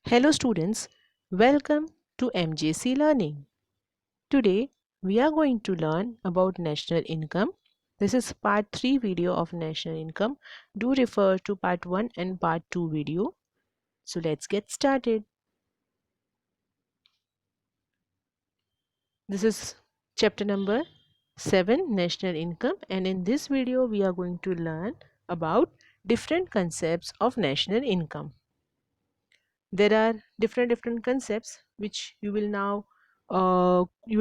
Hello students, welcome to MJC Learning. Today we are going to learn about national income. This is part 3 video of national income. Do refer to part 1 and part 2 video. So let's get started. This is chapter number 7, national income, and in this video we are going to learn about different concepts of national income. There are different concepts which you will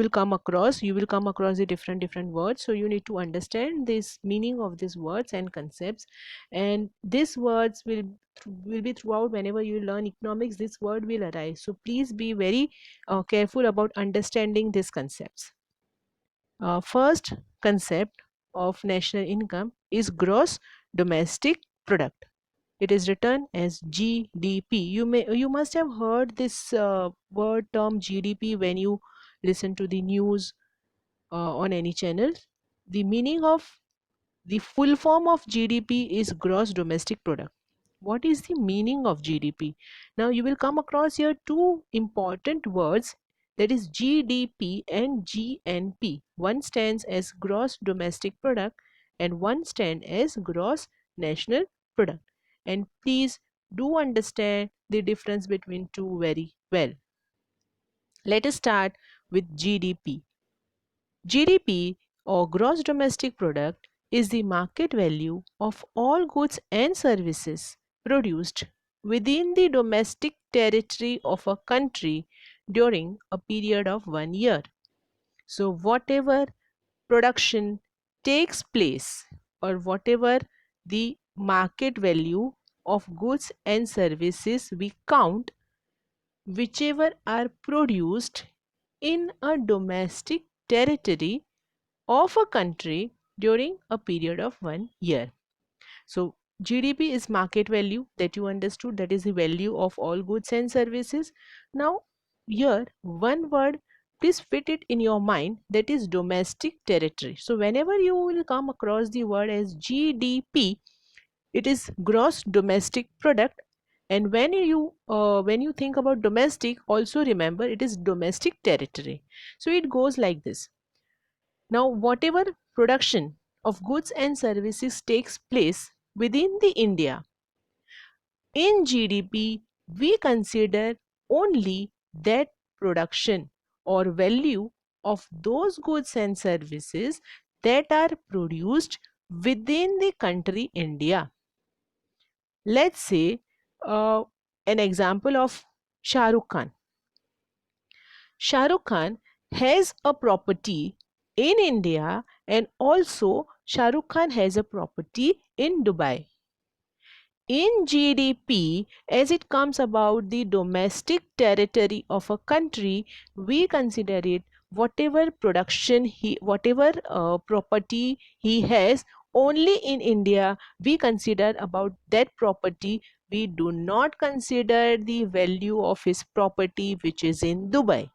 come across the different words, so you need to understand this meaning of these words and concepts, and these words will be throughout. Whenever you learn economics, this word will arise, so please be very careful about understanding these concepts. First concept of national income is gross domestic product. It is written as GDP. You must have heard this word term GDP when you listen to the news on any channel. The meaning of the full form of GDP is gross domestic product. What is the meaning of GDP? Now you will come across here two important words, that is GDP and GNP. One stands as gross domestic product and one stands as gross national product. And please do understand the difference between two very well. Let us start with GDP. GDP or gross domestic product is the market value of all goods and services produced within the domestic territory of a country during a period of 1 year. So whatever production takes place, or whatever the market value of goods and services we count, whichever are produced in a domestic territory of a country during a period of 1 year. So GDP is market value, that you understood, that is the value of all goods and services. Now here one word, please fit it in your mind, that is domestic territory. So whenever you will come across the word as GDP, it is gross domestic product, and when you think about domestic, also remember it is domestic territory. So it goes like this. Now whatever production of goods and services takes place within the India, in GDP we consider only that production or value of those goods and services that are produced within the country India. Let's say an example of Shah Rukh Khan. Shah Rukh Khan has a property in India, and also Shah Rukh Khan has a property in Dubai. In GDP, as it comes about the domestic territory of a country, we consider it whatever whatever property he has only in India, we consider about that property. We do not consider the value of his property which is in Dubai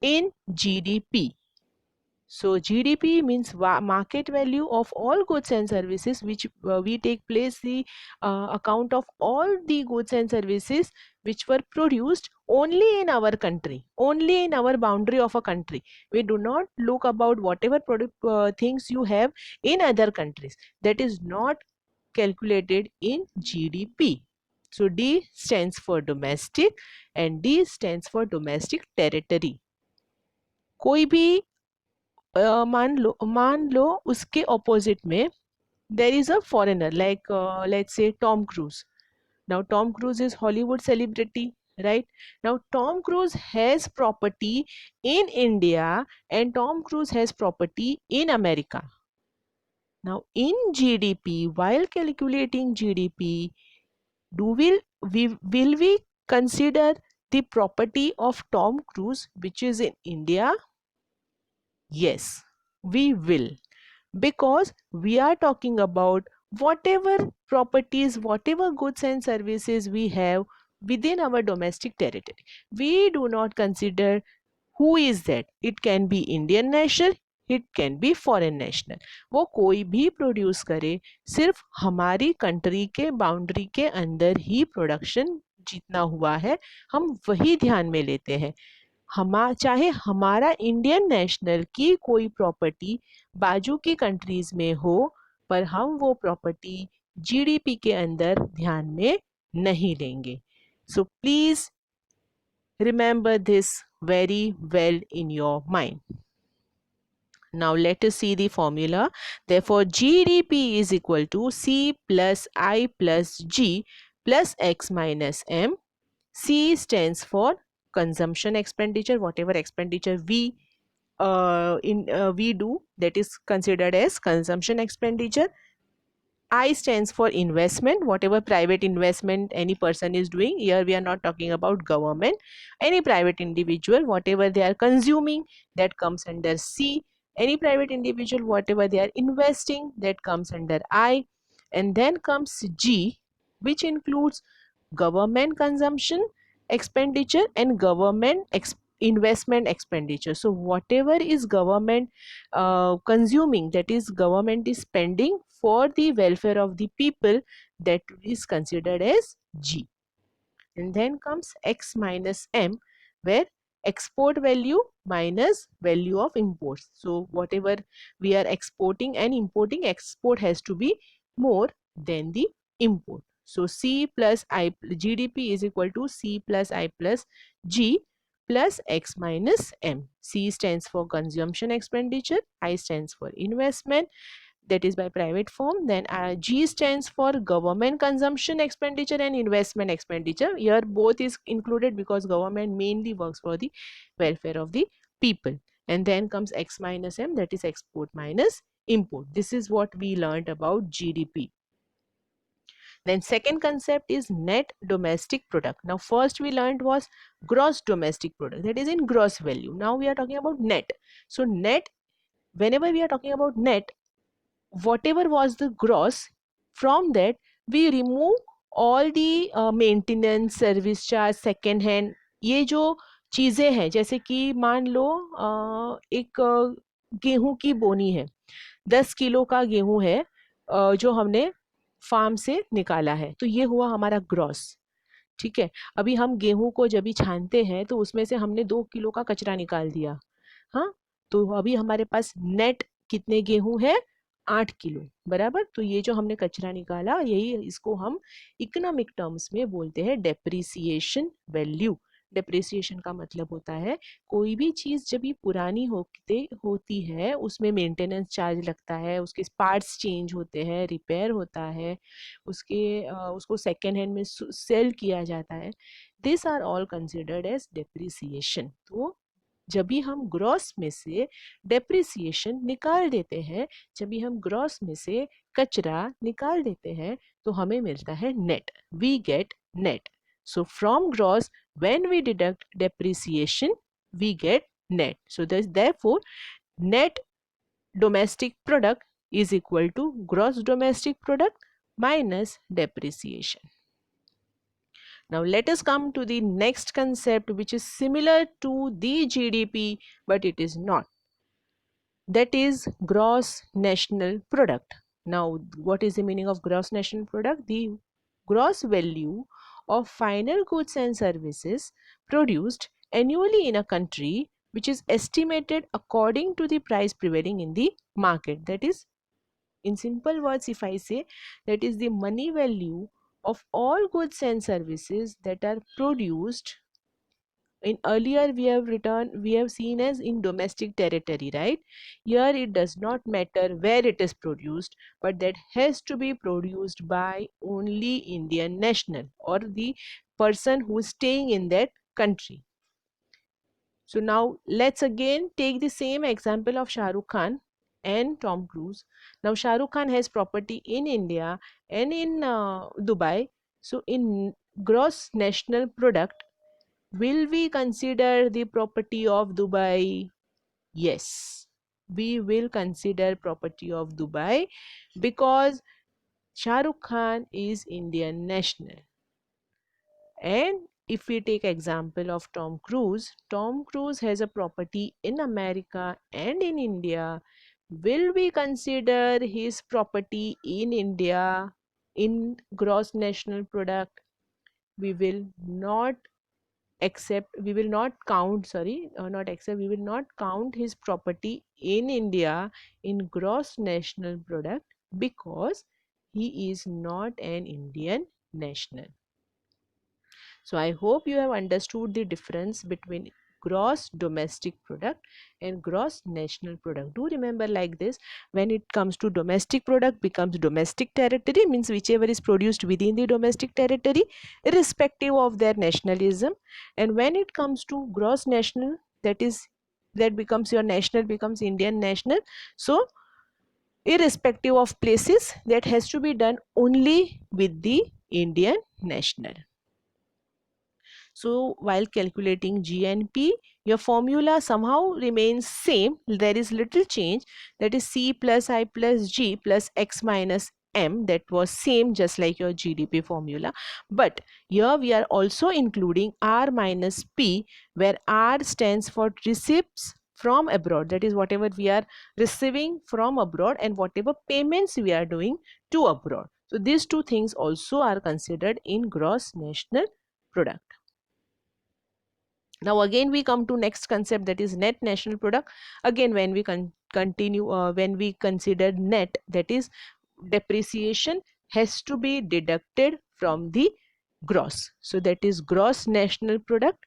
in GDP. So GDP means market value of all goods and services which we take place the account of all the goods and services which were produced only in our country, only in our boundary of a country. We do not look about whatever product things you have in other countries. That is not calculated in GDP. So D stands for domestic and D stands for domestic territory. कोई भी मान लो उसके opposite में there is a foreigner like let's say Tom Cruise. Now Tom Cruise is Hollywood celebrity, right? Now Tom Cruise has property in India and Tom Cruise has property in America. Now in GDP, while calculating GDP, will we consider the property of Tom Cruise which is in India? Yes, we will, because we are talking about whatever properties, whatever goods and services we have within our domestic territory. We do not consider who is that. It can be Indian national, it can be foreign national. वो कोई भी produce करे, सिर्फ हमारी country के boundary के अंदर ही production जितना हुआ है हम वही ध्यान में लेते हैं। चाहे हमारा इंडियन नेशनल की कोई प्रॉपर्टी बाजू की कंट्रीज में हो, पर हम वो प्रॉपर्टी जीडीपी के अंदर ध्यान में नहीं लेंगे। So please remember this very well in your mind. Now let us see the formula. Therefore, GDP is equal to C plus I plus G plus X minus M. C stands for consumption expenditure, whatever expenditure we do, that is considered as consumption expenditure. I stands for investment, whatever private investment any person is doing. Here we are not talking about government. Any private individual, whatever they are consuming, that comes under C. Any private individual, whatever they are investing, that comes under I. And then comes G, which includes government consumption expenditure and government investment expenditure. So whatever is government consuming, that is government is spending for the welfare of the people, that is considered as G. And then comes X minus M, where export value minus value of imports. So whatever we are exporting and importing, export has to be more than the import. So C plus I, GDP is equal to C plus I plus G plus X minus M. C stands for consumption expenditure, I stands for investment, that is by private firm. Then G stands for government consumption expenditure and investment expenditure. Here both is included because government mainly works for the welfare of the people. And then comes X minus M, that is export minus import. This is what we learned about GDP. Then second concept is net domestic product. Now first we learned was gross domestic product, that is in gross value. Now we are talking about net. So net, whenever we are talking about net, whatever was the gross, from that we remove all the maintenance, service charge, second hand, ये जो चीज़ें हैं, जैसे कि मान लो एक गेहूं की बोनी है, 10 किलो का गेहूं है जो हमने फार्म से निकाला है, तो ये हुआ हमारा ग्रॉस। ठीक है, अभी हम गेहूं को जब भी छानते हैं तो उसमें से हमने 2 किलो का कचरा निकाल दिया। हाँ, तो अभी हमारे पास नेट कितने गेहूं है, 8 किलो बराबर। तो ये जो हमने कचरा निकाला, यही इसको हम इकोनॉमिक टर्म्स में बोलते हैं डेप्रिसिएशन वैल्यू। डेप्रिसिएशन का मतलब होता है कोई भी चीज़ जब भी पुरानी होती है उसमें मेंटेनेंस चार्ज लगता है, उसके पार्ट्स चेंज होते हैं, रिपेयर होता है, उसको सेकेंड हैंड में सेल किया जाता है। This are all considered as depreciation. तो जब भी हम ग्रॉस में से डेप्रिसिएशन निकाल देते हैं, जब भी हम ग्रॉस में से कचरा निकाल देते हैं, तो हमें मिलता है net, we get net. So from gross, when we deduct depreciation, we get net. So therefore, net domestic product is equal to gross domestic product minus depreciation. Now let us come to the next concept, which is similar to the GDP, but it is not. That is gross national product. Now what is the meaning of gross national product? The gross value of final goods and services produced annually in a country, which is estimated according to the price prevailing in the market. That is, in simple words, if I say, that is the money value of all goods and services that are produced in earlier we have seen as in domestic territory, right? Here it does not matter where it is produced, but that has to be produced by only Indian national or the person who is staying in that country. So now let's again take the same example of Shah Rukh Khan and Tom Cruise. Now Shah Rukh Khan has property in India and in Dubai. So in gross national product, will we consider the property of Dubai? Yes, we will consider property of Dubai because Shah Rukh Khan is Indian national. And if we take example of Tom Cruise has a property in America and in India. Will we consider his property in India in gross national product? we will not accept, we will not count, sorry, not accept, we will not count his property in India in gross national product because he is not an Indian national. So I hope you have understood the difference between gross domestic product and gross national product. Do remember like this: when it comes to domestic product becomes domestic territory, means whichever is produced within the domestic territory irrespective of their nationalism, and when it comes to gross national, that is, that becomes your national, becomes Indian national. So irrespective of places, that has to be done only with the Indian national. So while calculating GNP, your formula somehow remains same. There is little change, that is C plus I plus G plus X minus M, that was same just like your GDP formula. But here we are also including R minus P, where R stands for receipts from abroad, that is whatever we are receiving from abroad and whatever payments we are doing to abroad. So these two things also are considered in gross national product. Now again we come to next concept, that is net national product. Again when we continue, when we consider net, that is depreciation has to be deducted from the gross. So that is gross national product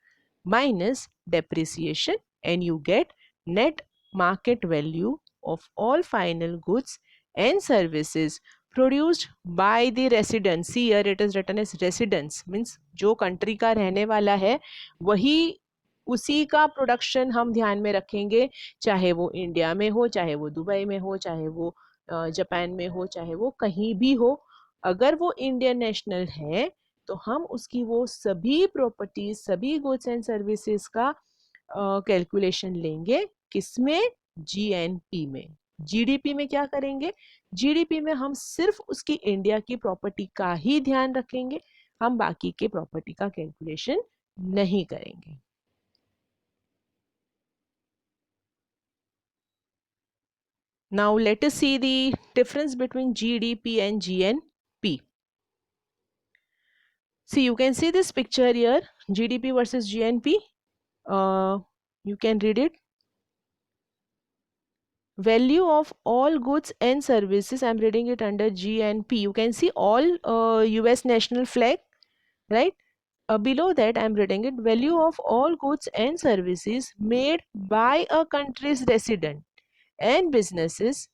minus depreciation, and you get net market value of all final goods and services produced by the residents. See here it is written as residents, means जो country का रहने वाला है वही उसी का production हम ध्यान में रखेंगे, चाहे वो इंडिया में हो, चाहे वो दुबई में हो, चाहे वो जापान में हो, चाहे वो कहीं भी हो। अगर वो इंडियन नेशनल है तो हम उसकी वो सभी प्रॉपर्टीज, सभी गुड्स एंड सर्विसेज का कैलकुलेशन लेंगे, किसमें? जीएनपी में। जीडीपी में क्या करेंगे? जीडीपी में हम सिर्फ उसकी इंडिया की प्रॉपर्टी का ही ध्यान रखेंगे, हम बाकी के प्रॉपर्टी का कैलकुलेशन नहीं करेंगे। Now let us see the difference between GDP and GNP. See, you can see this picture here, GDP versus GNP. You can read it. Value of all goods and services, I'm reading it under GNP. You can see all US national flag, right? Below that I'm reading it, value of all goods and services made by a country's resident and businesses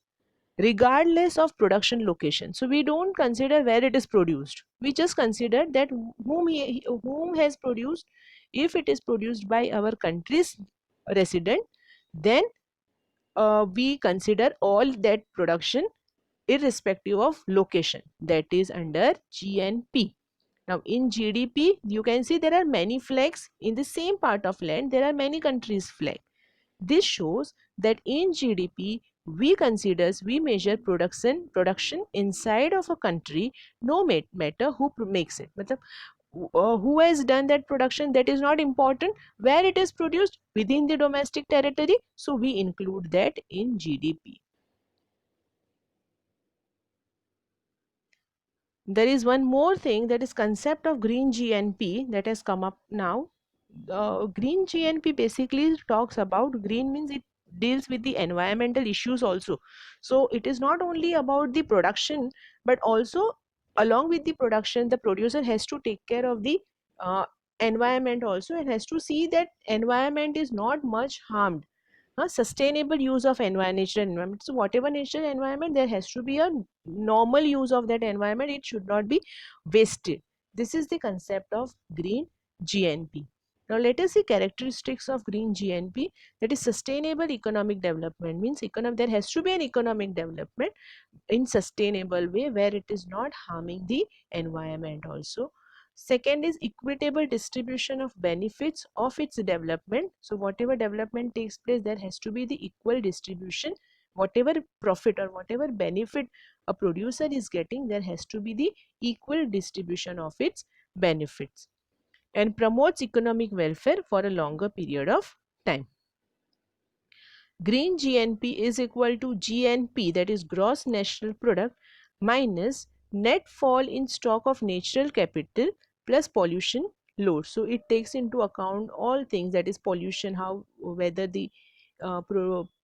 regardless of production location. So we don't consider where it is produced, we just consider that whom has produced. If it is produced by our country's resident, then we consider all that production irrespective of location, that is under GNP. Now in GDP you can see there are many flags in the same part of land, there are many countries flag. This shows that in GDP we measure production inside of a country, no matter who makes it. मतलब who has done that production, that is not important, where it is produced within the domestic territory, so we include that in GDP. There is one more thing, that is concept of green GNP that has come up now. Green GNP basically talks about, green means it deals with the environmental issues also. So it is not only about the production, but also along with the production the producer has to take care of the environment also, and has to see that environment is not much harmed. Sustainable use of natural environment. So whatever natural environment, there has to be a normal use of that environment, it should not be wasted. This is the concept of green GNP. Now let us see characteristics of green GNP, that is sustainable economic development, means there has to be an economic development in sustainable way where it is not harming the environment also. Second is equitable distribution of benefits of its development. So whatever development takes place, there has to be the equal distribution. Whatever profit or whatever benefit a producer is getting, there has to be the equal distribution of its benefits. And promotes economic welfare for a longer period of time. Green GNP is equal to GNP, that is gross national product, minus net fall in stock of natural capital plus pollution load. So it takes into account all things, that is pollution, how whether the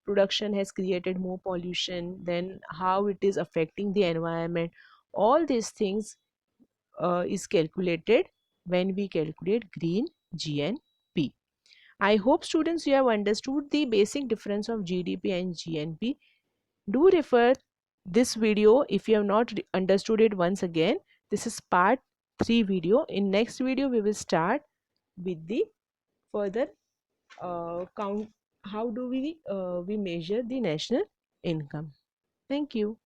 production has created more pollution, then how it is affecting the environment. All these things is calculated when we calculate green GNP. I hope students you have understood the basic difference of GDP and GNP. Do refer this video if you have not understood it once again. This is part 3 video. In next video we will start with the further count, how do we measure the national income. Thank you.